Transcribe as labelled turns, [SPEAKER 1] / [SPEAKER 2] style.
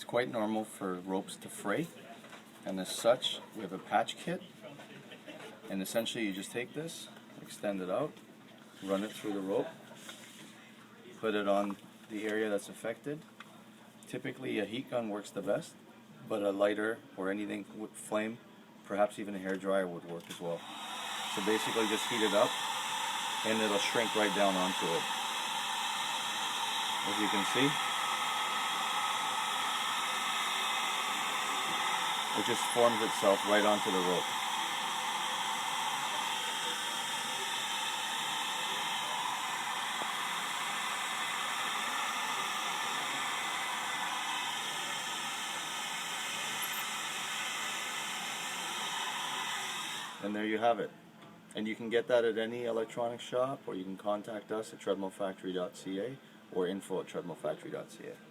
[SPEAKER 1] It's quite normal for ropes to fray, and as such, we have a patch kit, and essentially you just take this, extend it out, run it through the rope, put it on the area that's affected. Typically a heat gun works the best, but a lighter or anything with flame, perhaps even a hairdryer would work as well. So basically just heat it up and it'll shrink right down onto it. As you can see, it just forms itself right onto the rope. And there you have it. And you can get that at any electronics shop, or you can contact us at treadmillfactory.ca or info@treadmillfactory.ca.